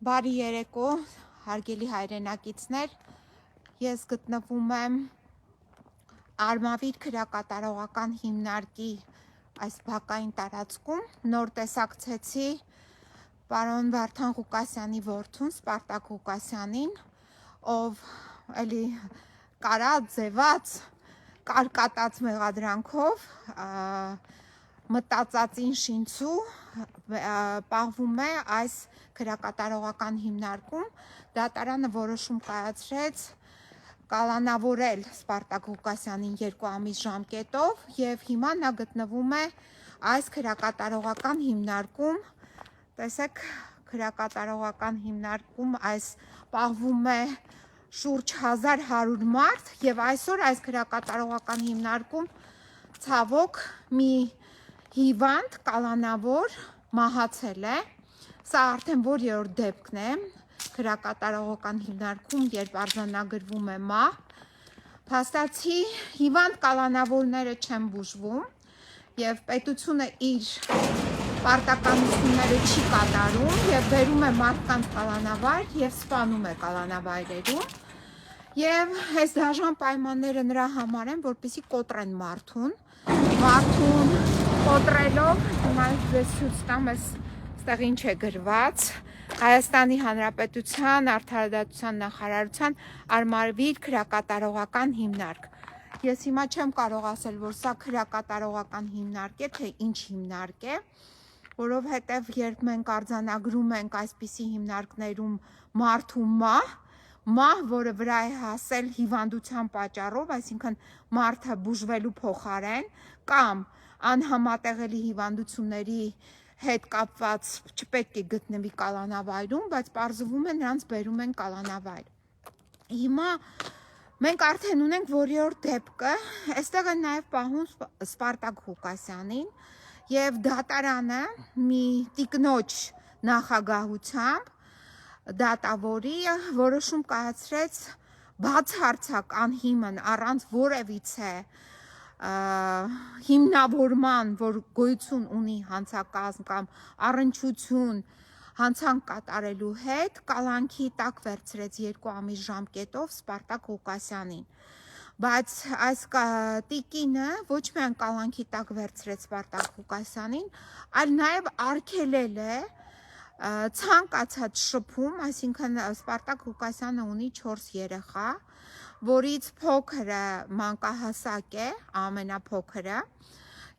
Բարի երեկո, հարգելի հայրենակիցներ, ես գտնվում եմ Արմավիր քրեակատարողական հիմնարկի այս բակային տարածքում, նոր տեսակցեցի պարոն Վարդան Ղուկասյանի որդուն, Սպարտակ Ղուկասյանին, ով էլի կարած, ձևած, կարկատած մեղադրանքով մտածածին շինցու պահվում է այս քրեակատարողական հիմնարկում, դատարանը որոշում կայացրեց կալանավորել Սպարտակ Ղուկասյանին 2 ամիս ժամկետով և հիմա նա գտնվում է այս քրեակատարողական հիմնարկում, տեսեք քրեակատարողական հիմնարկում այս պահվում է շուրջ 1100 մարդ և այսօր այս քրեակատարողական հիմնարկում ցավոք մի հիվանդ կալանավոր մահացել է, սա արդեն որերորդ դեպքն է քրեակատարողական հիմնարկում, երբ արձանագրվում է մահ, փաստացի հիվանդ կալանավորները չեն բուժվում և պետությունը իր պարտականությունները չի կատարում և բերում է մարդկանց կալանավայր և սպանում է կալանավայրերում և այս դաժան պայմանները նրա համար են, որպեսզի կոտրեն մարդուն կոտրելով, հիմա ես ցույց տամ, այստեղ ինչ է գրված, Հայաստանի Հանրապետության Արդարադատության նախարարության Արմավիր քրեակատարողական հիմնարկ։ Ես հիմա չեմ կարող ասել, որ սա քրեակատարողական հիմնարկ է, թե ինչ հիմնարկ է, որովհետև երբ մենք արձանագրում ենք այսպիսի հիմնարկներում մարդու մահ, որը վրա է հասել հիվանդության պատճառով, այսինքն մարդը բուժվելու փոխարեն կամ անհամատեղելի հիվանդությունների հետ կապված չպետք է գտնվի կալանավայրում, բայց պարզվում է նրանց բերում են կալանավայր։ Հիմա մենք արդեն ունենք որերորդ դեպքը, այստեղ են նաև պահում Սպարտակ Ղուկասյանին և դատարանը մի տիկնոջ նախագահությամբ դատավորի որոշում կայացրեց բացարձակ անհիմն առանց որևիցե հիմնավորման, որ գոյություն ունի հանցակազմ կամ առնչություն հանցանք կատարելու հետ, կալանքի տակ վերցրեց 2 ամիս ժամկետով Սպարտակ Ղուկասյանին, բայց այս տիկինը ոչ միայն կալանքի տակ վերցրեց Սպարտակ Ղուկասյանին, այլ նաև արգելել է ցանկացած շփում, այսինքն Սպարտակ Ղուկասյանը ունի 4 երեխա, որից փոքրը մանկահասակ է, ամենափոքրը,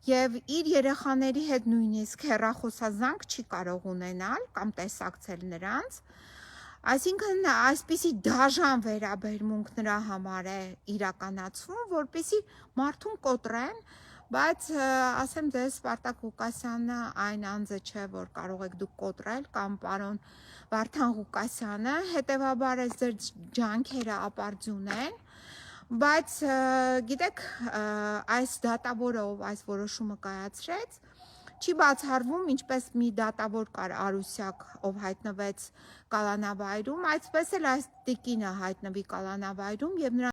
և իր երեխաների հետ նույնիսկ հեռախոսազանգ չի կարող ունենալ կամ տեսակցել նրանց, այսինքն այսպիսի դաժան վերաբերմունք նրա համար է իրականացվում, որպեսզի մարդուն կոտրեն, բայց ասեմ ձեզ Սպարտակ Ղուկասյանը այն անձը չէ, որ կարող եք դուք կոտրել կամ պարոն Վարդան Ղուկասյանը, հետևաբար այս ձեր ջանքերը ապարդյուն են, բայց գիտեք այս դատավորը, ով այս որոշումը կայացրեց, չի բացառվում, ինչպես մի դատավոր կար Արուսյակ, ով հայտնվեց կալանավայրում, այսպես էլ այս տիկինը հայտնվի կալանավայրում և նրա